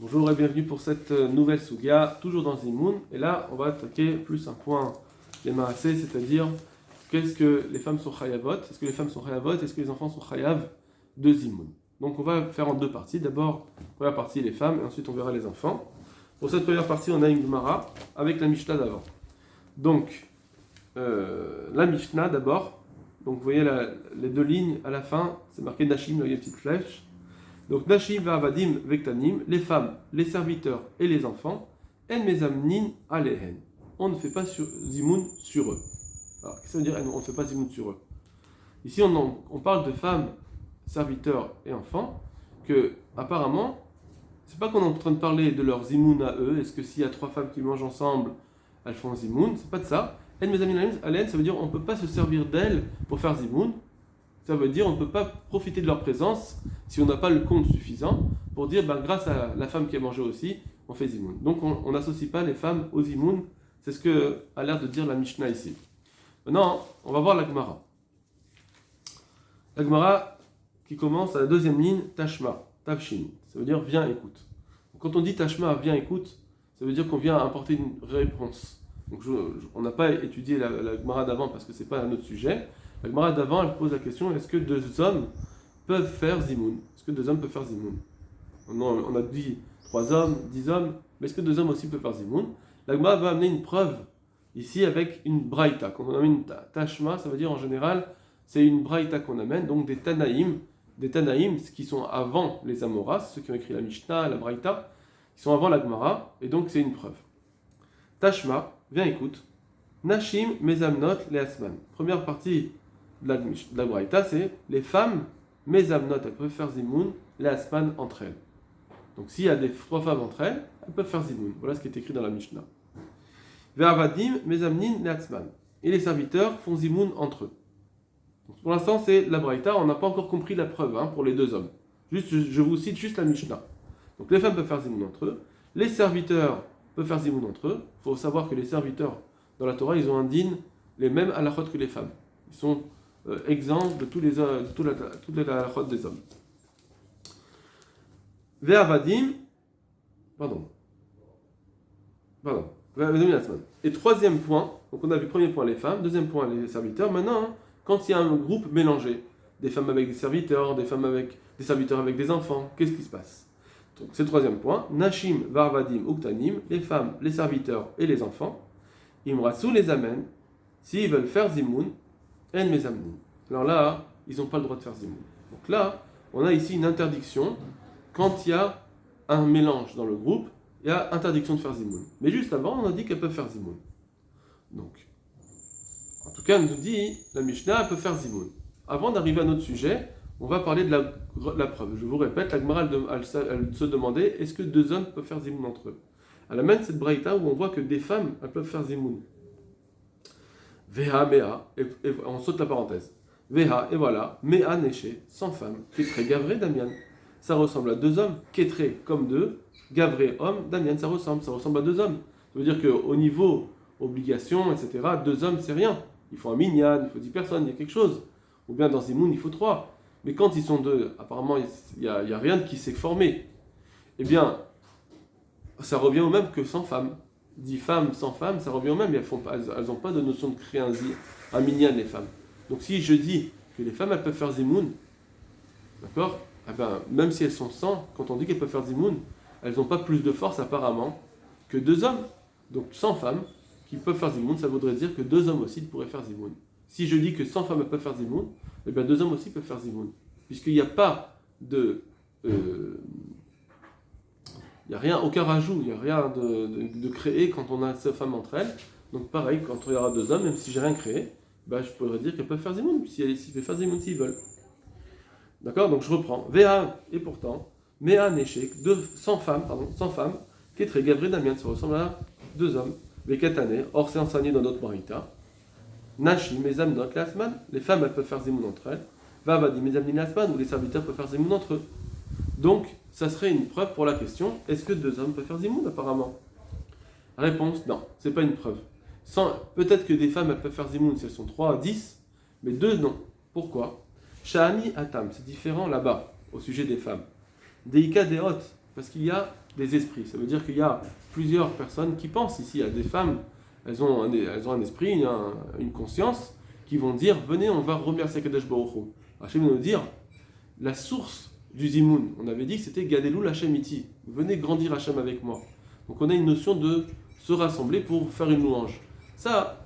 Bonjour et bienvenue pour cette nouvelle Sugia, toujours dans Zimoun. Et là, on va attaquer plus un point des Maasé, c'est-à-dire qu'est-ce que les femmes sont chayavot, est-ce que les femmes sont chayavot, est-ce que les enfants sont chayav de Zimoun. Donc on va faire en deux parties. D'abord, première partie les femmes et ensuite on verra les enfants. Pour cette première partie, on a une Gemara avec la Mishnah d'avant. Donc, la Mishnah d'abord. Donc vous voyez les deux lignes à la fin, c'est marqué Nashim, il y a une petite flèche. Donc, Nashim va'avadim vektanim, les femmes, les serviteurs et les enfants, en mezamnin alehen. On ne fait pas zimoun sur eux. Alors, qu'est-ce que ça veut dire on ne fait pas zimoun sur eux? Ici, on parle de femmes, serviteurs et enfants, que, apparemment, c'est pas qu'on est en train de parler de leur zimoun à eux. Est-ce que s'il y a trois femmes qui mangent ensemble, elles font zimoun? C'est pas de ça. En mezamnin alehen, ça veut dire on ne peut pas se servir d'elles pour faire zimoun. Ça veut dire on ne peut pas profiter de leur présence si on n'a pas le compte suffisant pour dire grâce à la femme qui a mangé aussi, on fait zimoun. Donc on n'associe pas les femmes au zimoun, c'est ce que a l'air de dire la Mishnah ici. Maintenant, on va voir la Gemara. La Gemara qui commence à la deuxième ligne, Tashma, Tavshin. Ça veut dire viens écoute. Quand on dit Tashma, viens écoute, ça veut dire qu'on vient apporter une réponse. Donc on n'a pas étudié la Gemara d'avant parce que c'est pas un autre sujet. La Gemara d'avant, elle pose la question, est-ce que deux hommes peuvent faire zimoun? Est-ce que deux hommes peuvent faire zimoun? On a dit 3 hommes, 10 hommes, mais est-ce que deux hommes aussi peuvent faire zimoun? La Gemara va amener une preuve ici avec une braïta. Quand on amène une tashma, ça veut dire en général, c'est une braïta qu'on amène, donc des tanaïm, qui sont avant les Amoras, ceux qui ont écrit la Mishnah, la braïta, qui sont avant la Gemara, et donc c'est une preuve. Tashma, viens écoute. Nashim mezamnot leasman. Première partie de la braïta, c'est les femmes mezamnot, elles peuvent faire zimoun, leasman entre elles. Donc s'il y a trois femmes entre elles, elles peuvent faire zimoun. Voilà ce qui est écrit dans la Mishnah. Ve'avadim mezamnin leasman. Et les serviteurs font zimoun entre eux. Donc, pour l'instant, c'est la braïta, on n'a pas encore compris la preuve pour les deux hommes. Je vous cite juste la Mishnah. Donc les femmes peuvent faire zimoun entre eux, les serviteurs peuvent faire zimoun entre eux. Il faut savoir que les serviteurs dans la Torah, ils ont un din, les mêmes halachot que les femmes. Ils sont exempts de toutes les halachot des hommes. Ve'avadim, et troisième point, donc on a vu premier point les femmes, deuxième point les serviteurs. Maintenant, quand il y a un groupe mélangé, des femmes avec des serviteurs, des femmes avec des serviteurs avec des enfants, qu'est-ce qui se passe? Donc c'est le troisième point. Nashim, varvadim, uktanim, les femmes, les serviteurs et les enfants. Imrasu les amène, s'ils veulent faire zimoun, en mezamnin. Alors là, ils n'ont pas le droit de faire zimoun. Donc là, on a ici une interdiction. Quand il y a un mélange dans le groupe, il y a interdiction de faire zimoun. Mais juste avant, on a dit qu'elles peuvent faire zimoun. Donc, en tout cas, elle nous dit, la Mishnah, elle peut faire zimoun. Avant d'arriver à notre sujet, on va parler de la preuve. Je vous répète, la Gemara, elle se demandait, est-ce que deux hommes peuvent faire zimoun entre eux? Elle amène cette braïta où on voit que des femmes, elles peuvent faire zimoun. Veha, mea, et on saute la parenthèse. Veha, et voilà, mea neché, 100 femmes, ketré, gavré, damian. Ça ressemble à deux hommes, ketré comme deux, gavré, homme, damian, ça ressemble à deux hommes. Ça veut dire qu'au niveau obligation, etc., deux hommes, c'est rien. Il faut un minyan, il faut 10 personnes, il y a quelque chose. Ou bien dans zimoun, il faut 3. Mais quand ils sont deux, apparemment, il n'y a rien qui s'est formé. Eh bien, ça revient au même que 100 femmes. 10 femmes, 100 femmes, ça revient au même. Elles n'ont pas de notion de créer un minyan, les femmes. Donc si je dis que les femmes, elles peuvent faire zimoun, d'accord? Eh ben, même si elles sont 100, quand on dit qu'elles peuvent faire zimoun, elles n'ont pas plus de force apparemment que deux hommes. Donc 100 femmes qui peuvent faire zimoun, ça voudrait dire que deux hommes aussi pourraient faire zimoun. Si je dis que 100 femmes peuvent faire zimoun, eh bien deux hommes aussi peuvent faire zimoun. Puisqu'il n'y a pas de... il n'y a rien, aucun rajout, il n'y a rien de créé quand on a ces femmes entre elles. Donc pareil, quand il y aura deux hommes, même si j'ai rien créé, je pourrais dire qu'elles peuvent faire zimoun, si elles peuvent faire zimoun s'ils veulent. D'accord? Donc je reprends. Véa, et pourtant, Mea Neshek, 100 femmes, qui est très gavré d'Amian, ça ressemble à deux hommes. Vekatane, or c'est enseigné dans notre Marita. Nashi, Mezam, notre Lasman, les femmes elles peuvent faire zimoun entre elles. Vavadi, Mezam, Lasman, où les serviteurs peuvent faire zimoun entre eux. Donc, ça serait une preuve pour la question, est-ce que deux hommes peuvent faire zimoun apparemment? Réponse, non, c'est pas une preuve. Peut-être que des femmes elles peuvent faire zimoun si elles sont 3 à 10, mais deux non. Pourquoi? Sha'ani Atam, c'est différent là-bas, au sujet des femmes. Deika Deot, parce qu'il y a des esprits. Ça veut dire qu'il y a plusieurs personnes qui pensent ici. Il y a des femmes, elles ont un esprit, une conscience, qui vont dire venez, on va remercier Kadosh Baruch Hu. Hachem va nous dire la source du Zimoun. On avait dit que c'était Gadelou Hachem Iti. Venez grandir Hachem avec moi. Donc on a une notion de se rassembler pour faire une louange. Ça,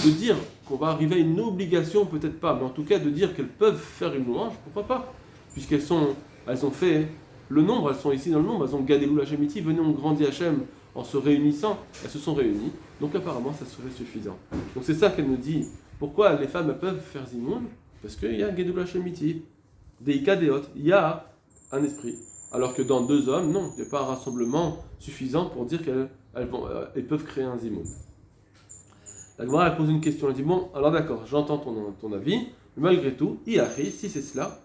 de dire qu'on va arriver à une obligation, peut-être pas, mais en tout cas de dire qu'elles peuvent faire une louange, pourquoi pas? Puisqu'elles ont fait le nombre, elles sont ici dans le nombre, elles ont Gadelou Hachem Iti, venez, on grandit Hachem en se réunissant, elles se sont réunies, donc apparemment ça serait suffisant. Donc c'est ça qu'elle nous dit. Pourquoi les femmes peuvent faire Zimoun? Parce qu'il y a Gadelou Hachem Iti, Deika Deot, il y a un esprit. Alors que dans deux hommes, non, il n'y a pas un rassemblement suffisant pour dire qu'elles peuvent créer un Zimoun. La Gemara pose une question, elle dit bon, alors d'accord, j'entends ton avis, mais malgré tout, si c'est cela,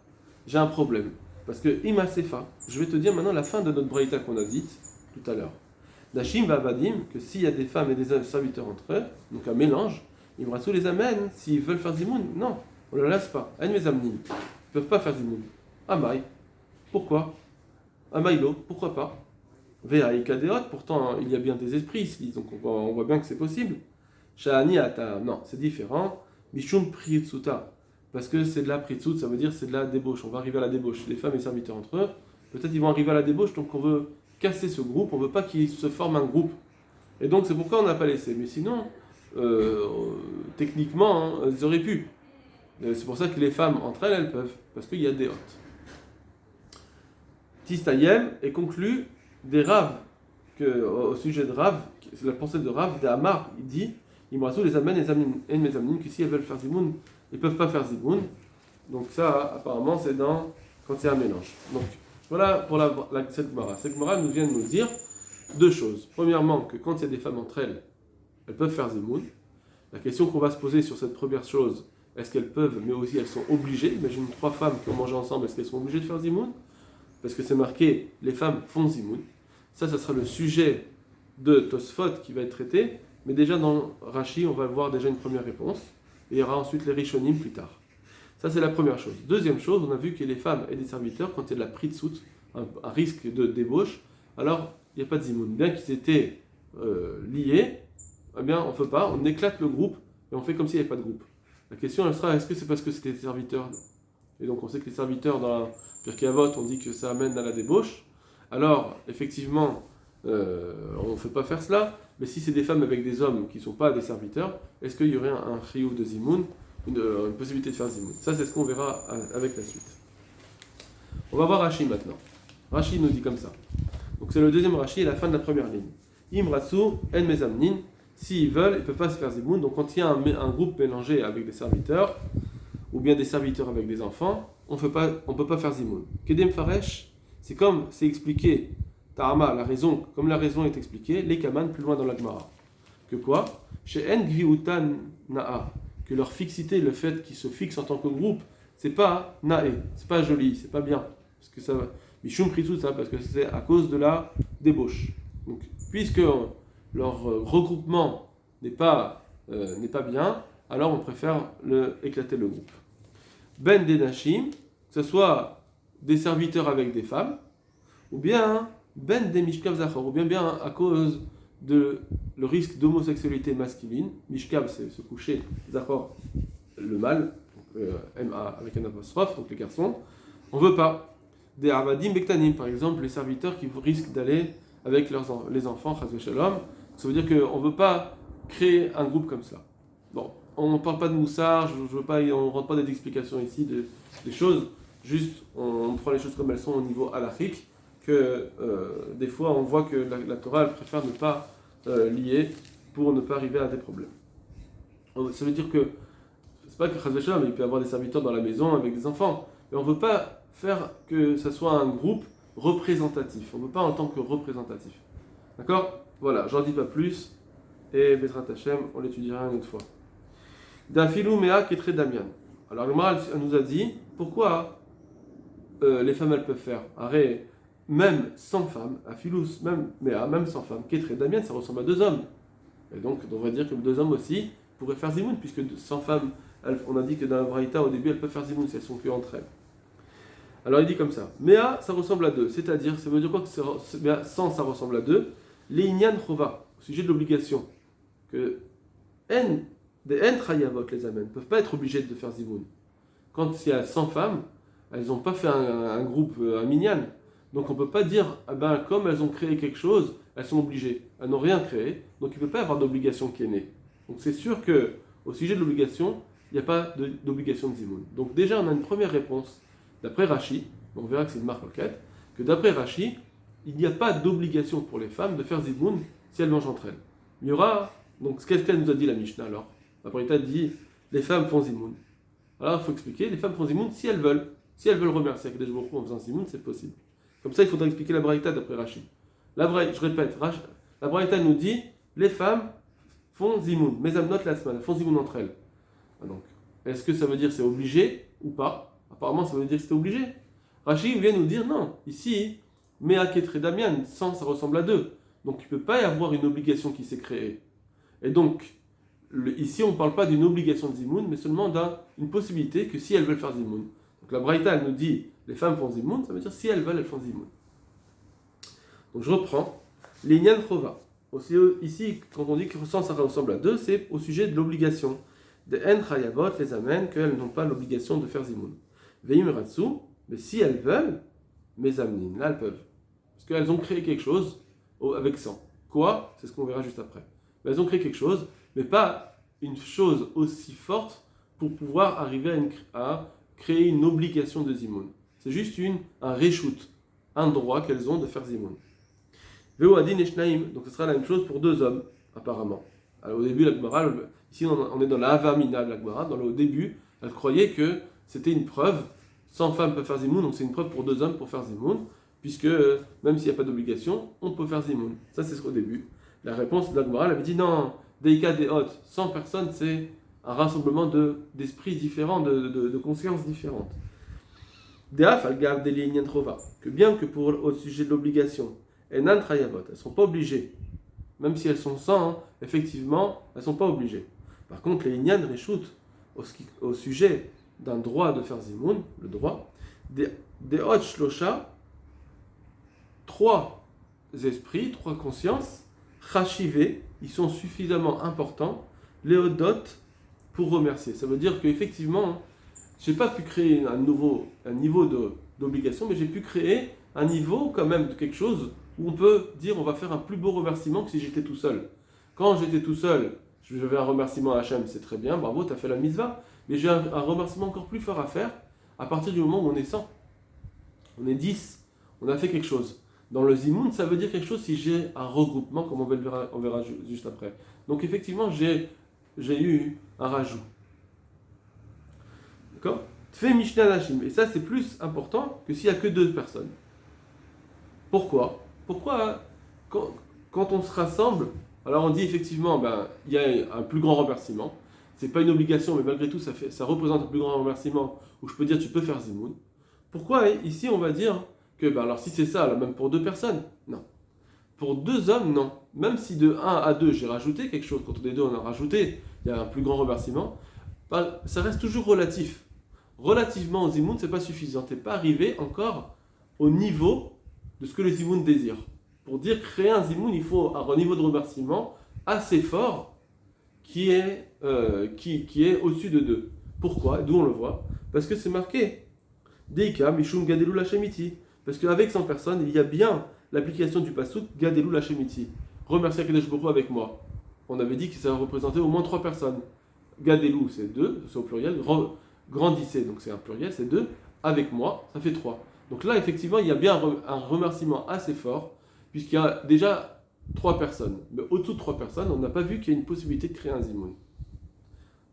j'ai un problème. Parce que Ima Sefa, je vais te dire maintenant la fin de notre braïta qu'on a dite tout à l'heure. Nashim va Vadim, que s'il y a des femmes et des serviteurs entre eux, donc un mélange, Imrassou les amène, s'ils veulent faire Zimoun, non, on ne le laisse pas. En mes amnim, ils ne peuvent pas faire Zimoun. Amaï, pourquoi? Amaïlo, pourquoi pas? Vea Ikadeot, pourtant il y a bien des esprits ici, donc on voit bien que c'est possible. Sha'ani Ata, non, c'est différent. Mishum Pritsuta, parce que c'est de la Pritsut, ça veut dire c'est de la débauche, on va arriver à la débauche. Les femmes et serviteurs entre eux, peut-être ils vont arriver à la débauche, donc on veut casser ce groupe, on veut pas qu'il se forme un groupe. Et donc c'est pourquoi on n'a pas laissé. Mais sinon, techniquement, hein, elles auraient pu. C'est pour ça que les femmes entre elles, elles peuvent, parce qu'il y a des hôtes. Tistayem est conclu des Rav, au sujet de Rav, c'est la pensée de Rav, d'Amar, il dit Imrassou les amène et mes amnim, que si elles veulent faire Zimoun, ils ne peuvent pas faire Zimoun. Donc ça, apparemment, c'est quand il y a un mélange. Donc voilà pour cette Gemara. Cette Gemara nous vient de nous dire deux choses. Premièrement, que quand il y a des femmes entre elles, elles peuvent faire Zimoun. La question qu'on va se poser sur cette première chose, est-ce qu'elles peuvent, mais aussi elles sont obligées? Imagine trois femmes qui ont mangé ensemble, est-ce qu'elles sont obligées de faire Zimoun? Parce que c'est marqué, les femmes font Zimoun. Ça sera le sujet de Tosfot qui va être traité. Mais déjà dans Rashi, on va voir déjà une première réponse. Et il y aura ensuite les Rishonim plus tard. Ça, c'est la première chose. Deuxième chose, on a vu que les femmes et les serviteurs, quand il y a de la pritsout, un risque de débauche, alors il n'y a pas de zimoun. Bien qu'ils étaient liés, eh bien, on ne fait pas, on éclate le groupe et on fait comme s'il n'y avait pas de groupe. La question, elle sera, est-ce que c'est parce que c'était des serviteurs? Et donc, on sait que les serviteurs, dans la Pirkei Avot, on dit que ça amène à la débauche. Alors, effectivement, on ne fait pas faire cela. Mais si c'est des femmes avec des hommes qui ne sont pas des serviteurs, est-ce qu'il y aurait un chiyuv de zimoun, une possibilité de faire zimoun? Ça, c'est ce qu'on verra avec la suite. On va voir Rashi maintenant. Rashi nous dit comme ça. Donc c'est le deuxième Rashi et la fin de la première ligne. Imrassou en mezamnin, s'ils veulent, ils ne peuvent pas se faire zimoun. Donc quand il y a un groupe mélangé avec des serviteurs, ou bien des serviteurs avec des enfants, on ne peut pas faire zimoun. Kedem faresh, c'est expliqué. Ta'ama, comme la raison est expliquée, les kaman plus loin dans la Gemara. Que quoi? Chez En Gviutan Na'a, que leur fixité, le fait qu'ils se fixent en tant que groupe, c'est pas Na'e, c'est pas joli, c'est pas bien. Parce que ça va. Mishum Pritsout, ça, parce que c'est à cause de la débauche. Donc, puisque leur regroupement n'est pas bien, alors on préfère éclater le groupe. Ben Denashim, que ce soit des serviteurs avec des femmes, ou bien Ben des Mishkav Zachor, ou bien à cause de le risque d'homosexualité masculine. Mishkav, c'est se coucher, Zachor, le mâle, M-A avec un apostrophe, donc les garçons. On ne veut pas. Des Avadim Bektanim, par exemple, les serviteurs qui risquent d'aller avec les enfants, Chazve Shalom. Ça veut dire qu'on ne veut pas créer un groupe comme ça. Bon, on ne parle pas de moussard, on ne rentre pas des explications ici des choses, juste on prend les choses comme elles sont au niveau halachique, que des fois on voit que la Torah elle préfère ne pas lier pour ne pas arriver à des problèmes. Ça veut dire que, c'est pas que Chazve Shalom, il peut y avoir des serviteurs dans la maison avec des enfants, mais on ne veut pas faire que ça soit un groupe représentatif, on ne veut pas en tant que représentatif. D'accord? Voilà, j'en dis pas plus, et Bezrat Hashem, on l'étudiera une autre fois. D'Afilou Mea Ketre Damian. Alors le Maral nous a dit, pourquoi les femmes elles peuvent faire arrêt, même sans femme, Afilou, même sans femme, Ketre Damian, ça ressemble à deux hommes. Et donc on devrait dire que deux hommes aussi pourraient faire Zimoun, puisque sans femme, on a dit que dans la Braïta au début elles peuvent faire Zimoun si elles sont que entre elles. Alors il dit comme ça. Mea, ça ressemble à 2. C'est-à-dire, ça veut dire quoi que Mea, 100, ça ressemble à 2. Les Inyan Chova, au sujet de l'obligation. Que des En Chayavot, les Amen, ne peuvent pas être obligés de faire Zimoun. Quand il y a 100 femmes, elles n'ont pas fait un groupe, un minyan. Donc on ne peut pas dire, ah ben, comme elles ont créé quelque chose, elles sont obligées. Elles n'ont rien créé, donc il ne peut pas y avoir d'obligation qui est née. Donc c'est sûr qu'au sujet de l'obligation, il n'y a pas d'obligation de Zimoun. Donc déjà on a une première réponse. D'après Rashi, on verra que c'est une marque loquette, que d'après Rashi, il n'y a pas d'obligation pour les femmes de faire Zimoun si elles mangent entre elles. Il y aura, donc qu'est-ce qu'elle nous a dit la Mishnah alors? La Braïta dit, les femmes font Zimoun. Alors il faut expliquer, les femmes font Zimoun si elles veulent. Si elles veulent remercier Akadosh Baruch Hu en faisant Zimoun, c'est possible. Comme ça, il faudra expliquer la Braïta d'après Rashi. Je répète, la Braïta nous dit, les femmes font Zimoun, mes amnot la semaine, elles font Zimoun entre elles. Donc, est-ce que ça veut dire c'est obligé ou pas? Apparemment, ça veut dire que c'est obligé. Rashi vient nous dire non. Ici, Mea Ketre Damian, 100, ça ressemble à 2. Donc, il ne peut pas y avoir une obligation qui s'est créée. Et donc, ici, on ne parle pas d'une obligation de Zimoun, mais seulement d'une possibilité que si elles veulent faire Zimoun. Donc, la Braïta, elle nous dit les femmes font Zimoun, ça veut dire si elles veulent, elles font Zimoun. Donc, je reprends. Les Nyan Chova. Aussi, ici, quand on dit que 100, ça ressemble à 2, c'est au sujet de l'obligation. Des En Chayavot les amènent qu'elles n'ont pas l'obligation de faire Zimoun. Veim Ratsu, mais si elles veulent, mes amnin, là elles peuvent. Parce qu'elles ont créé quelque chose avec 100. Quoi? C'est ce qu'on verra juste après. Mais elles ont créé quelque chose, mais pas une chose aussi forte pour pouvoir arriver à créer une obligation de Zimoun. C'est juste un reshoot, un droit qu'elles ont de faire Zimoun. Veo Adin Eshnaim, donc ce sera la même chose pour 2 hommes, apparemment. Alors, au début, la Gemara, ici on est dans la Havamina de la Gemara, au début, elle croyait que c'était une preuve, 100 femmes peuvent faire Zimoun, donc c'est une preuve pour 2 hommes pour faire Zimoun, puisque même s'il n'y a pas d'obligation, on peut faire Zimoun. Ça, c'est ce qu'au début. La réponse de la Gemara, elle avait dit non, Deika Deot, 100 personnes, c'est un rassemblement d'esprits différents, de consciences différentes. Deaf al-Gav de Trova, que bien que au sujet de l'obligation, Enan Trayavot, elles ne sont pas obligées. Même si elles sont 100, effectivement, elles ne sont pas obligées. Par contre, les Inyan Reshut, au sujet d'un droit de faire Zimoun, le droit, des Hot Shlosha, 3 esprits, 3 consciences, Chachivé, ils sont suffisamment importants, Léodot, pour remercier. Ça veut dire qu'effectivement, je n'ai pas pu créer un niveau d'obligation, mais j'ai pu créer un niveau quand même de quelque chose où on peut dire on va faire un plus beau remerciement que si j'étais tout seul. Quand j'étais tout seul, j'avais un remerciement à Hachem, c'est très bien, bravo, tu as fait la mitzvah, mais j'ai un remerciement encore plus fort à faire à partir du moment où on est 100. On est 10, on a fait quelque chose. Dans le Zimoun, ça veut dire quelque chose si j'ai un regroupement, comme on verra juste après. Donc effectivement, j'ai eu un rajout. D'accord? Tfei Mishnah Nashim. Et ça, c'est plus important que s'il n'y a que 2 personnes. Pourquoi? Pourquoi quand on se rassemble, alors on dit effectivement, il y a un plus grand remerciement. C'est pas une obligation, mais malgré tout, ça représente un plus grand remerciement où je peux dire tu peux faire Zimoun. Pourquoi ici on va dire que, alors si c'est ça, là, même pour 2 personnes, non. Pour 2 hommes, non. Même si de 1 à 2, j'ai rajouté quelque chose, quand on est 2, on a rajouté, il y a un plus grand remerciement, ça reste toujours relatif. Relativement au Zimoun, c'est pas suffisant. Tu n'es pas arrivé encore au niveau de ce que le Zimoun désire. Pour dire créer un Zimoun, il faut un niveau de remerciement assez fort qui est au-dessus de 2. Pourquoi? D'où on le voit? Parce que c'est marqué Deika Mishum Gadelu Lachemiti. Parce qu'avec 100 personnes, il y a bien l'application du pasuk Gadelu Lachemiti. Remercier Akadosh Baruch Hu avec moi. On avait dit que ça représentait au moins 3 personnes. Gadelu, c'est 2, c'est au pluriel. Grandissez, donc c'est un pluriel, c'est 2. Avec moi, ça fait 3. Donc là, effectivement, il y a bien un remerciement assez fort, puisqu'il y a déjà 3 personnes. Mais au-dessous de 3 personnes, on n'a pas vu qu'il y a une possibilité de créer un Zimoun.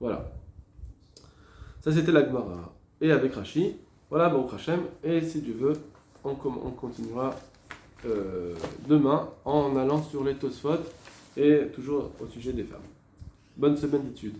Voilà. Ça, c'était la Gemara. Et avec Rashi, voilà, Baruch Hashem. Et si Dieu veut, on continuera demain en allant sur les Tosfot et toujours au sujet des femmes. Bonne semaine d'études.